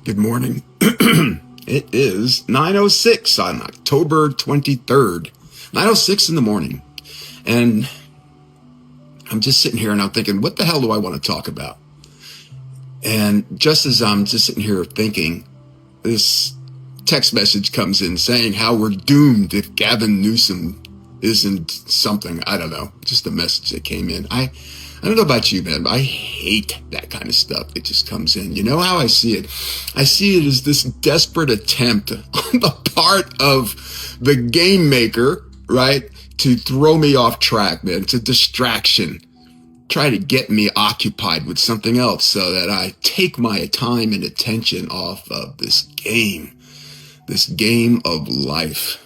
Good morning. It is 9:06 on October 23rd. 9:06 in the morning. And I'm just sitting here and I'm thinking, what the hell do I want to talk about? And just as I'm just sitting here thinking, this text message comes in saying how we're doomed if Gavin Newsom isn't something. I don't know. Just a message that came in. I don't know about you, man, but I hate that kind of stuff that just comes in. You know how I see it? I see it as this desperate attempt on the part of the game maker, right, to throw me off track, man. It's a distraction. Try to get me occupied with something else so that I take my time and attention off of this game of life.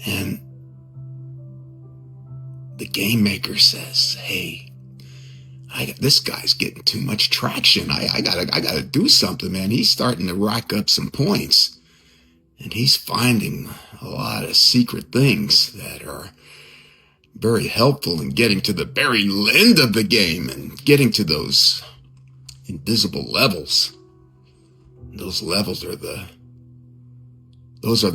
And the game maker says, hey, this guy's getting too much traction. I gotta do something, man. He's starting to rack up some points, and he's finding a lot of secret things that are very helpful in getting to the very end of the game and getting to those invisible levels. Those levels are the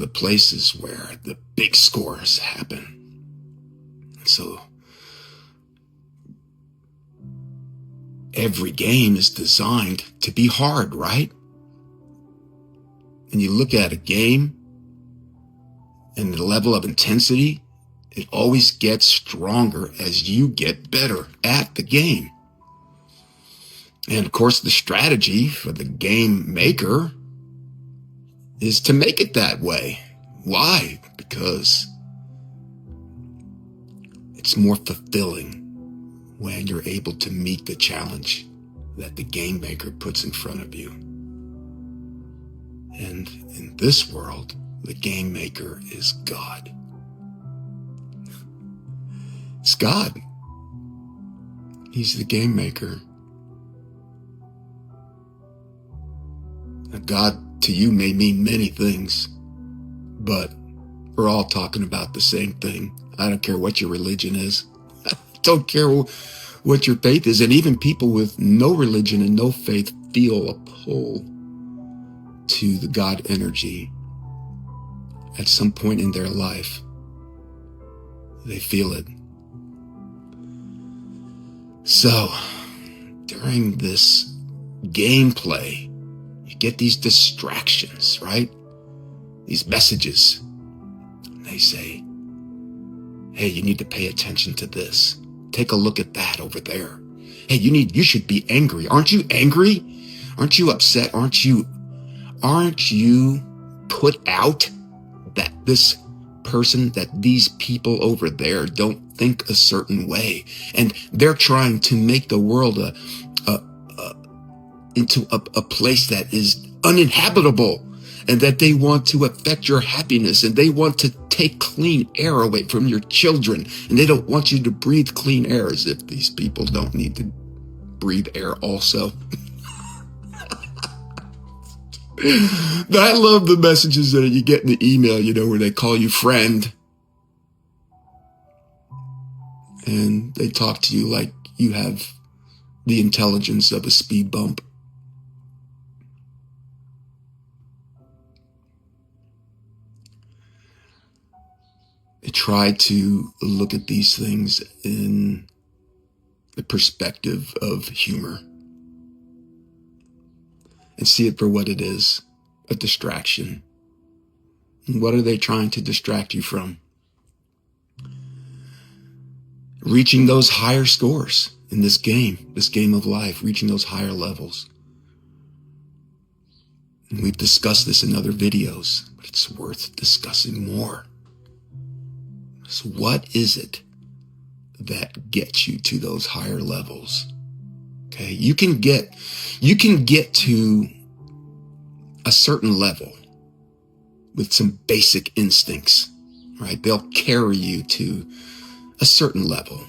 places where the big scores happen. So every game is designed to be hard, right? And you look at a game and the level of intensity, it always gets stronger as you get better at the game. And of course, the strategy for the game maker is to make it that way. Why? Because it's more fulfilling when you're able to meet the challenge that the game maker puts in front of you. And in this world, the game maker is God. It's God. He's the game maker. Now, God to you may mean many things, but we're all talking about the same thing. I don't care what your religion is. I don't care what your faith is. And even people with no religion and no faith feel a pull to the God energy at some point in their life. They feel it. So, during this gameplay, you get these distractions, right? These messages. And they say, hey, you need to pay attention to this. Take a look at that over there. Hey, you should be angry. Aren't you angry? Aren't you upset? Aren't you put out that this person, that these people over there don't think a certain way? And they're trying to make the world into a place that is uninhabitable, and that they want to affect your happiness, and they want to take clean air away from your children, and they don't want you to breathe clean air, as if these people don't need to breathe air also. I love the messages that you get in the email, where they call you friend, and they talk to you like you have the intelligence of a speed bump. I try to look at these things in the perspective of humor and see it for what it is, a distraction. And what are they trying to distract you from? Reaching those higher scores in this game of life, reaching those higher levels. And we've discussed this in other videos, but it's worth discussing more. So what is it that gets you to those higher levels? Okay, you can get to a certain level with some basic instincts, right? They'll carry you to a certain level.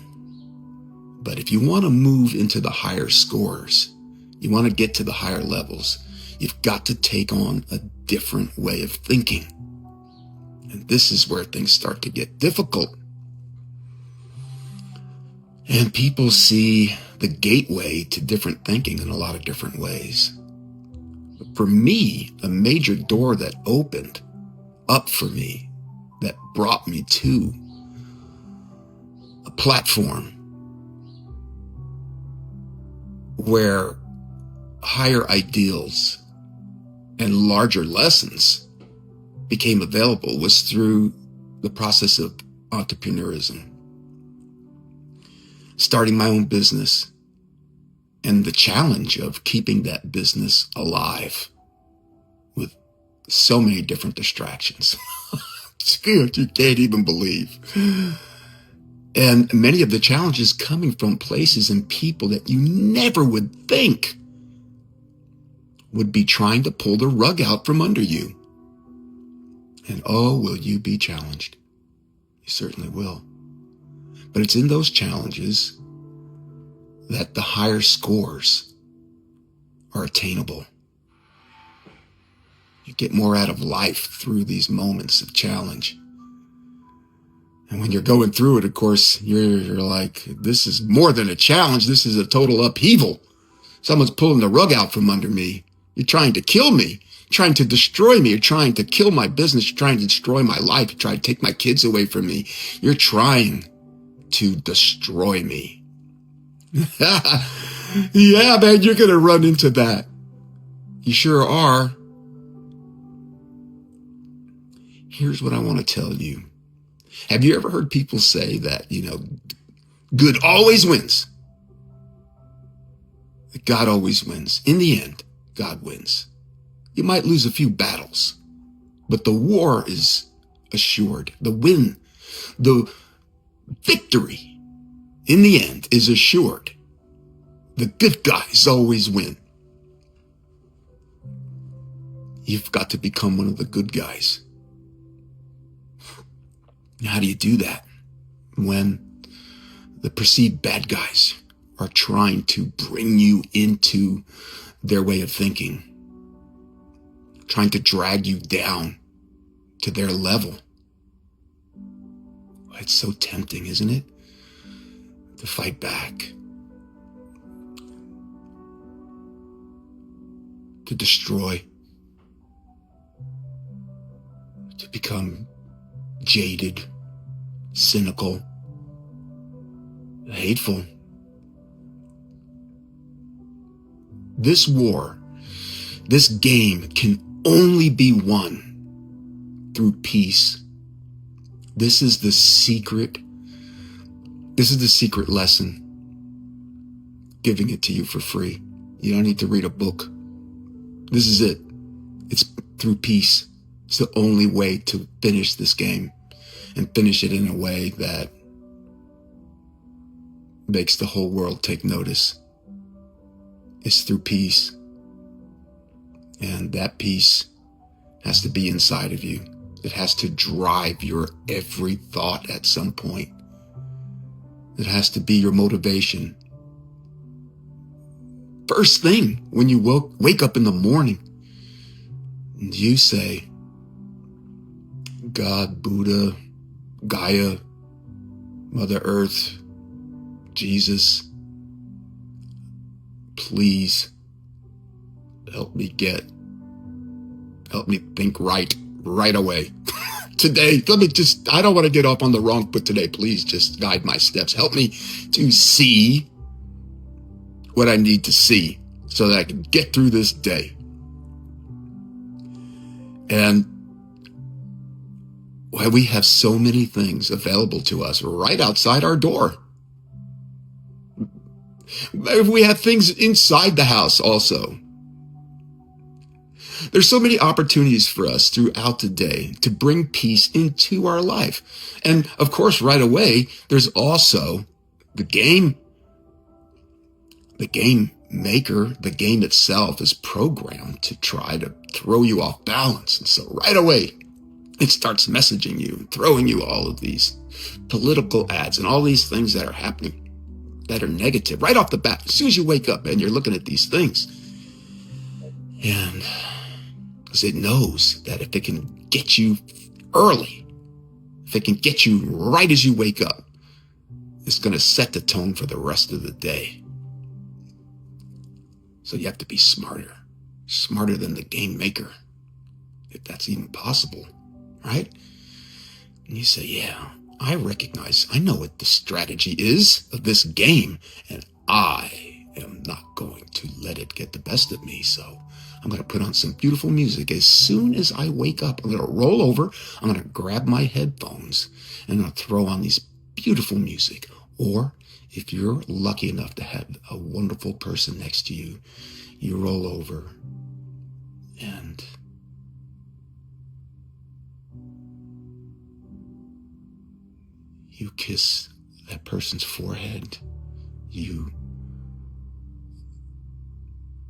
But if you want to move into the higher scores, you want to get to the higher levels, you've got to take on a different way of thinking. And this is where things start to get difficult. And people see the gateway to different thinking in a lot of different ways. But for me, a major door that opened up for me, that brought me to a platform where higher ideals and larger lessons became available, was through the process of entrepreneurism. Starting my own business and the challenge of keeping that business alive with so many different distractions. You can't even believe. And many of the challenges coming from places and people that you never would think would be trying to pull the rug out from under you. And oh, will you be challenged? You certainly will. But it's in those challenges that the higher scores are attainable. You get more out of life through these moments of challenge. And when you're going through it, of course, you're like, this is more than a challenge. This is a total upheaval. Someone's pulling the rug out from under me. You're trying to kill me, trying to destroy me. You're trying to kill my business. You're trying to destroy my life. You're trying to take my kids away from me. You're trying to destroy me. Yeah, man, you're going to run into that. You sure are. Here's what I want to tell you. Have you ever heard people say that, good always wins? God always wins. In the end, God wins. You might lose a few battles, but the war is assured. The win, the victory, in the end, is assured. The good guys always win. You've got to become one of the good guys. How do you do that? When the perceived bad guys are trying to bring you into their way of thinking, trying to drag you down to their level. It's so tempting, isn't it? To fight back, to destroy, to become jaded, cynical, hateful. This war, this game can only be won through peace. This is the secret. This is the secret lesson. Giving it to you for free. You don't need to read a book. This is it. It's through peace. It's the only way to finish this game and finish it in a way that makes the whole world take notice. It's through peace. And that peace has to be inside of you. It has to drive your every thought at some point. It has to be your motivation. First thing when you wake up in the morning, and you say, God, Buddha, Gaia, Mother Earth, Jesus, please help me think right away. Today, I don't want to get off on the wrong foot today. Please just guide my steps. Help me to see what I need to see so that I can get through this day. And we have so many things available to us right outside our door. We have things inside the house also. There's so many opportunities for us throughout the day to bring peace into our life. And of course, right away, there's also the game. The game maker, the game itself is programmed to try to throw you off balance. And so right away, it starts messaging you, throwing you all of these political ads and all these things that are happening that are negative right off the bat. As soon as you wake up and you're looking at these things, and because it knows that if it can get you early, if it can get you right as you wake up, it's going to set the tone for the rest of the day. So you have to be smarter than the game maker, if that's even possible, right? And you say, yeah, I know what the strategy is of this game, and I am not going to let it get the best of me. So I'm going to put on some beautiful music. As soon as I wake up, I'm going to roll over, I'm going to grab my headphones, and I'm going to throw on these beautiful music. Or if you're lucky enough to have a wonderful person next to you, you roll over and you kiss that person's forehead. You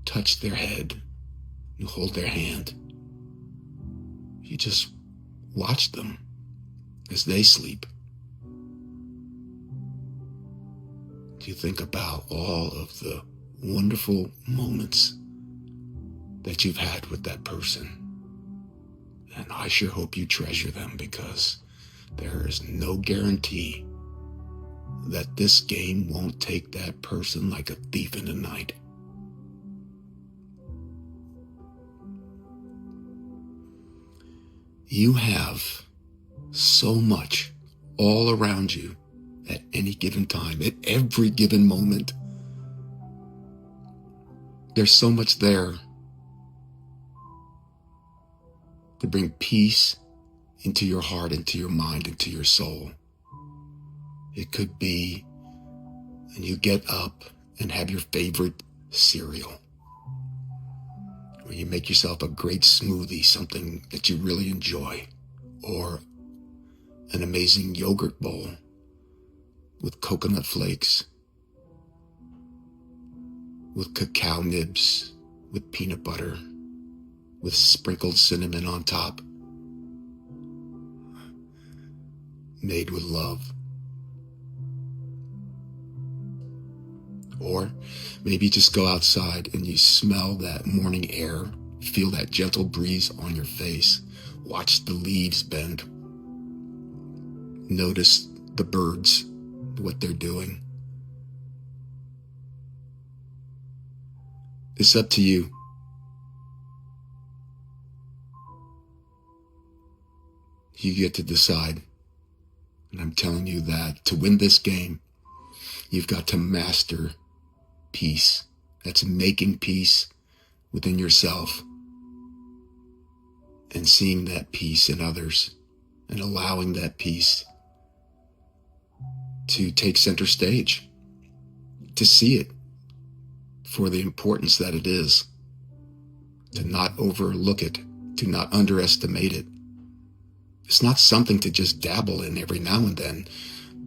touch their head. You hold their hand. You just watch them as they sleep. You think about all of the wonderful moments that you've had with that person. And I sure hope you treasure them, because there is no guarantee that this game won't take that person like a thief in the night. You have so much all around you at any given time, at every given moment. There's so much there to bring peace into your heart, into your mind, into your soul. It could be when you get up and have your favorite cereal, or you make yourself a great smoothie, something that you really enjoy, or an amazing yogurt bowl with coconut flakes, with cacao nibs, with peanut butter, with sprinkled cinnamon on top, made with love. Or maybe just go outside and you smell that morning air, feel that gentle breeze on your face, watch the leaves bend, notice the birds, what they're doing. It's up to you. You get to decide. And I'm telling you that to win this game, you've got to master peace. That's making peace within yourself and seeing that peace in others and allowing that peace to take center stage, to see it for the importance that it is, to not overlook it, to not underestimate it. It's not something to just dabble in every now and then.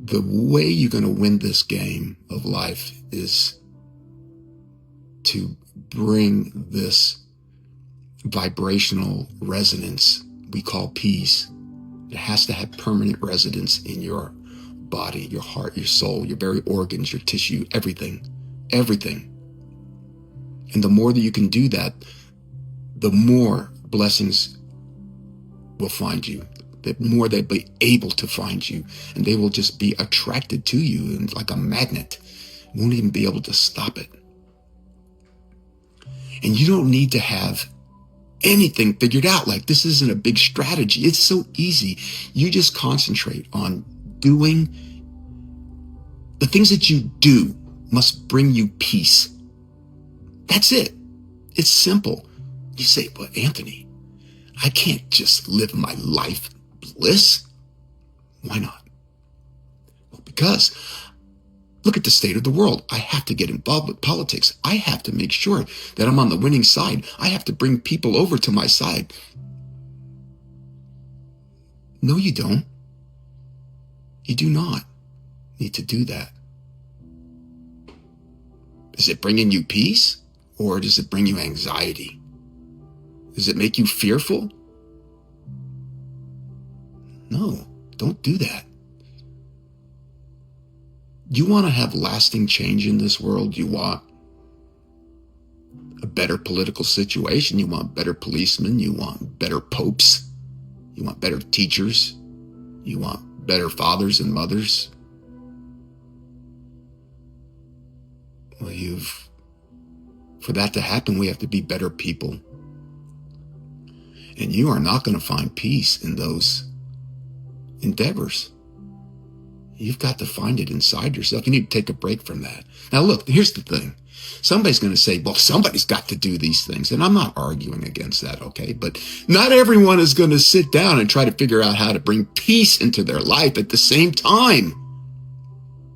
The way you're going to win this game of life is to bring this vibrational resonance we call peace. It has to have permanent residence in your body, your heart, your soul, your very organs, your tissue, everything. And the more that you can do that, the more blessings will find you, the more they'll be able to find you, and they will just be attracted to you and like a magnet. You won't even be able to stop it. And you don't need to have anything figured out. Like, this isn't a big strategy. It's so easy. You just concentrate on doing the things that you do must bring you peace. That's it. It's simple. You say, well, Anthony, I can't just live my life bliss. Why not? Well, because look at the state of the world. I have to get involved with politics. I have to make sure that I'm on the winning side. I have to bring people over to my side. No, you don't. You do not need to do that. Is it bringing you peace, or does it bring you anxiety? Does it make you fearful? No, don't do that. You want to have lasting change in this world. You want a better political situation. You want better policemen. You want better popes. You want better teachers. You want better fathers and mothers. Well, you've For that to happen, we have to be better people. And you are not going to find peace in those endeavors. You've got to find it inside yourself. You need to take a break from that. Now, look, here's the thing. Somebody's going to say, well, somebody's got to do these things. And I'm not arguing against that, okay? But not everyone is going to sit down and try to figure out how to bring peace into their life at the same time.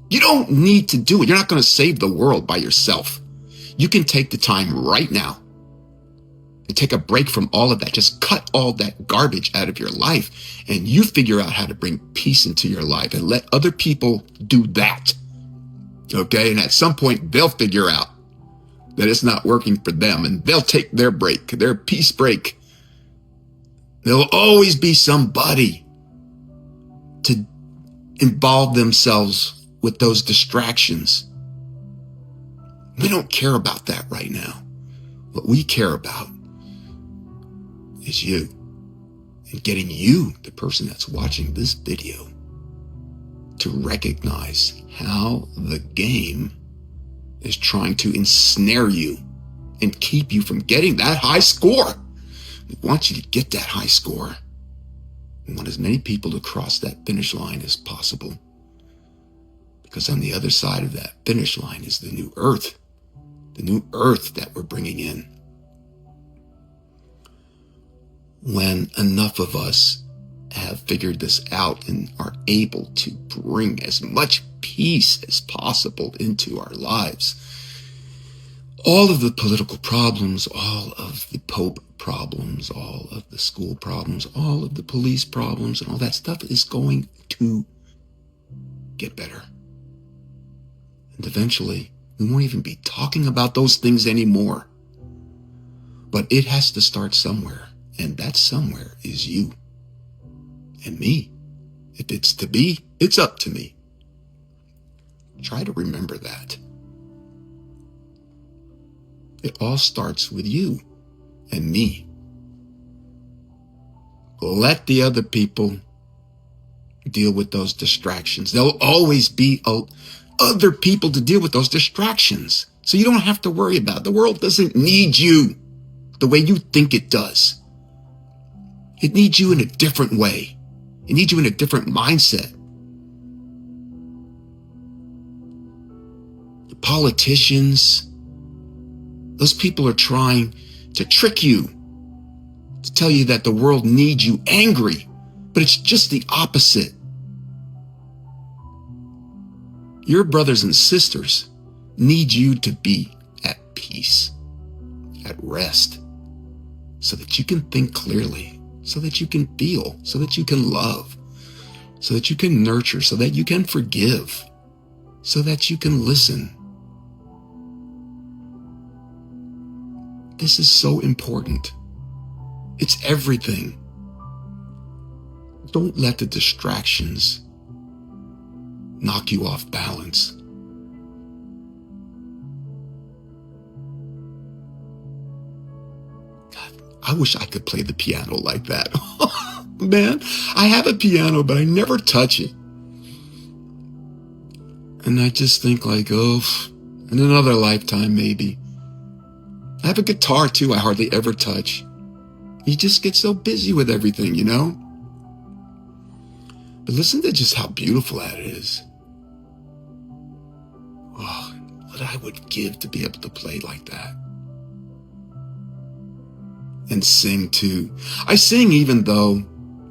You don't need to do it. You're not going to save the world by yourself. You can take the time right now and take a break from all of that. Just cut all that garbage out of your life, and you figure out how to bring peace into your life and let other people do that. Okay? And at some point, they'll figure out that it's not working for them, and they'll take their break, their peace break. There'll always be somebody to involve themselves with those distractions. We don't care about that right now. What we care about is you, and getting you, the person that's watching this video, to recognize how the game is trying to ensnare you and keep you from getting that high score. We want you to get that high score. We want as many people to cross that finish line as possible. Because on the other side of that finish line is the new earth that we're bringing in. When enough of us have figured this out and are able to bring as much peace as possible into our lives, all of the political problems, all of the Pope problems, all of the school problems, all of the police problems, and all that stuff is going to get better. And eventually, we won't even be talking about those things anymore. But it has to start somewhere, and that somewhere is you and me. If it's to be, it's up to me. Try to remember that. It all starts with you and me. Let the other people deal with those distractions. There'll always be other people to deal with those distractions. So you don't have to worry about it. The world doesn't need you the way you think it does. It needs you in a different way. It needs you in a different mindset. The politicians, those people are trying to trick you, to tell you that the world needs you angry, but it's just the opposite. Your brothers and sisters need you to be at peace, at rest, so that you can think clearly, so that you can feel, so that you can love, so that you can nurture, so that you can forgive, so that you can listen. This is so important. It's everything. Don't let the distractions knock you off balance. God, I wish I could play the piano like that. Man, I have a piano, but I never touch it. And I just think like, oh, in another lifetime, maybe. I have a guitar too, I hardly ever touch. You just get so busy with everything, you know? But listen to just how beautiful that is. Oh, what I would give to be able to play like that. And sing too. I sing even though,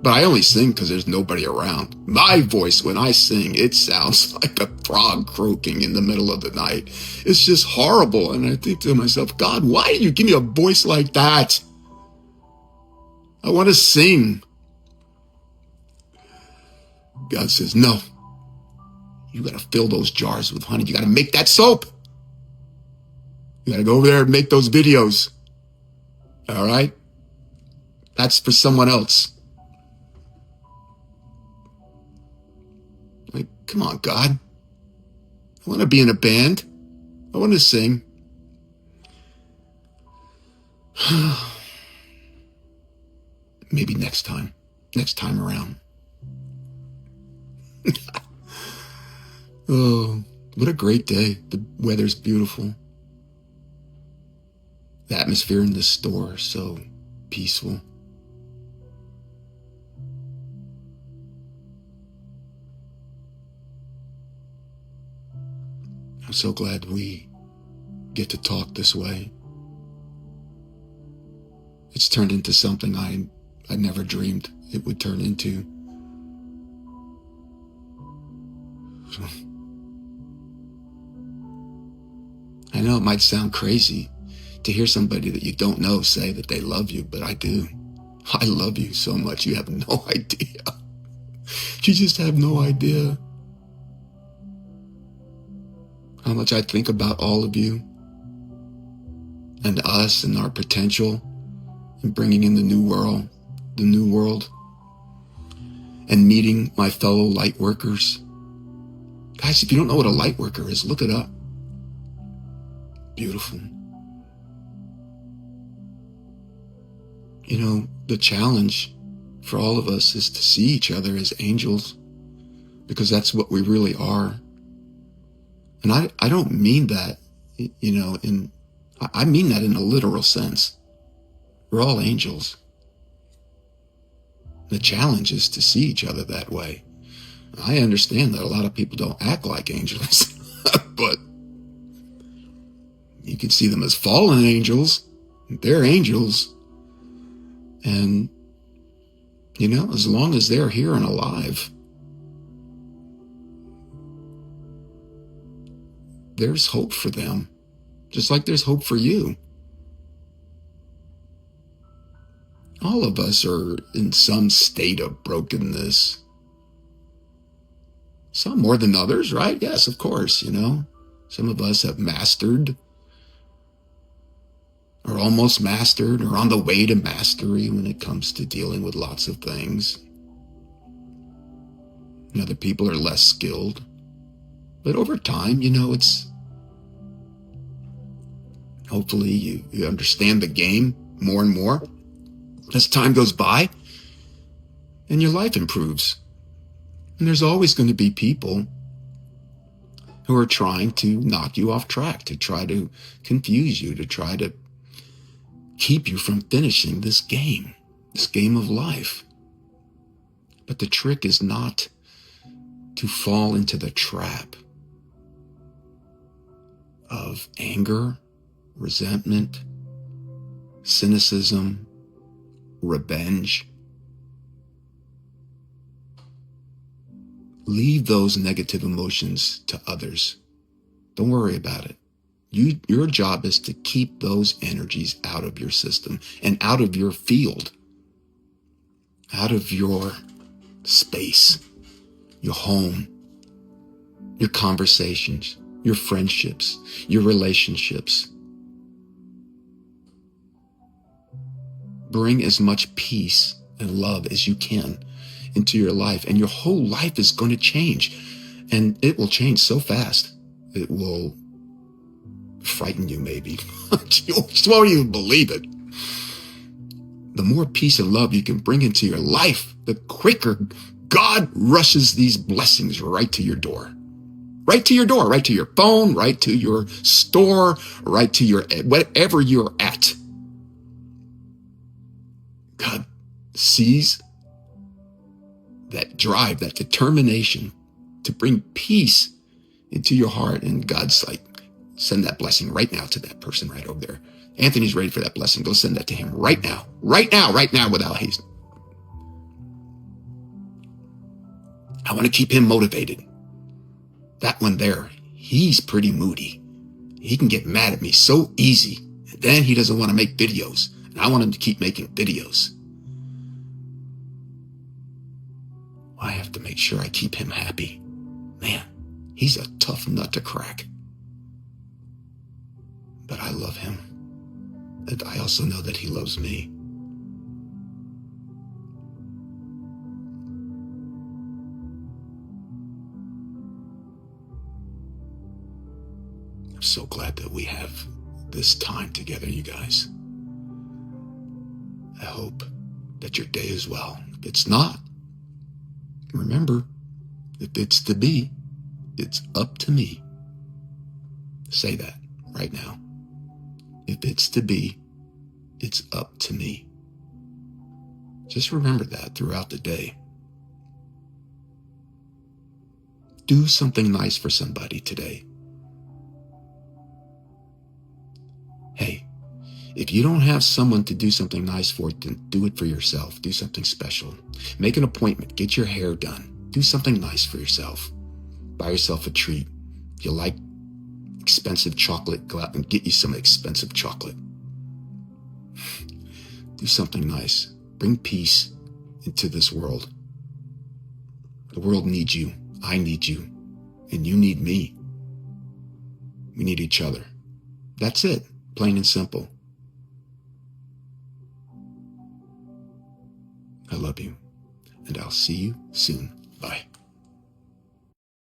but I only sing because there's nobody around. My voice, when I sing, it sounds like a frog croaking in the middle of the night. It's just horrible. And I think to myself, God, why did you give me a voice like that? I want to sing. God says, no. You got to fill those jars with honey. You got to make that soap. You got to go over there and make those videos. All right? That's for someone else. Like, come on, God. I want to be in a band. I want to sing. Maybe next time around. Oh, what a great day. The weather's beautiful. The atmosphere in the store is so peaceful. I'm so glad we get to talk this way. It's turned into something I never dreamed it would turn into. So, I know it might sound crazy to hear somebody that you don't know say that they love you, but I do. I love you so much, you have no idea. You just have no idea how much I think about all of you and us and our potential in bringing in the new world, and meeting my fellow light workers. Guys, if you don't know what a light worker is, look it up. Beautiful. You know, the challenge for all of us is to see each other as angels, because that's what we really are. And I don't mean that, you know, I mean that in a literal sense. We're all angels. The challenge is to see each other that way. I understand that a lot of people don't act like angels, but you can see them as fallen angels. They're angels. And, you know, as long as they're here and alive, there's hope for them, just like there's hope for you. All of us are in some state of brokenness. Some more than others, right? Yes, of course, you know. Some of us have mastered, or almost mastered, or on the way to mastery when it comes to dealing with lots of things. And other people are less skilled. But over time, you know, hopefully you understand the game more and more as time goes by, and your life improves. And there's always going to be people who are trying to knock you off track, to try to confuse you, to try to keep you from finishing this game of life. But the trick is not to fall into the trap of anger, resentment, cynicism, revenge. Leave those negative emotions to others. Don't worry about it. Your job is to keep those energies out of your system and out of your field, out of your space, your home, your conversations, your friendships, your relationships. Bring as much peace and love as you can into your life, and your whole life is going to change. And it will change so fast. It will frighten you, maybe. You won't even believe it. The more peace and love you can bring into your life, the quicker God rushes these blessings right to your door. Right to your door, right to your phone, right to your store, right to your whatever you're at. God sees that drive, that determination to bring peace into your heart. And God's like, send that blessing right now to that person right over there. Anthony's ready for that blessing. Go send that to him right now, without haste. I want to keep him motivated. That one there, he's pretty moody. He can get mad at me so easy. And then he doesn't want to make videos. And I want him to keep making videos. I have to make sure I keep him happy. Man, he's a tough nut to crack. But I love him. And I also know that he loves me. I'm so glad that we have this time together, you guys. I hope that your day is well. If it's not, remember, if it's to be, it's up to me. Say that right now. If it's to be, it's up to me. Just remember that throughout the day. Do something nice for somebody today. Hey, if you don't have someone to do something nice for, then do it for yourself. Do something special. Make an appointment. Get your hair done. Do something nice for yourself. Buy yourself a treat. If you like expensive chocolate, go out and get you some expensive chocolate. Do something nice. Bring peace into this world. The world needs you. I need you. And you need me. We need each other. That's it. Plain and simple. I love you. And I'll see you soon. Bye.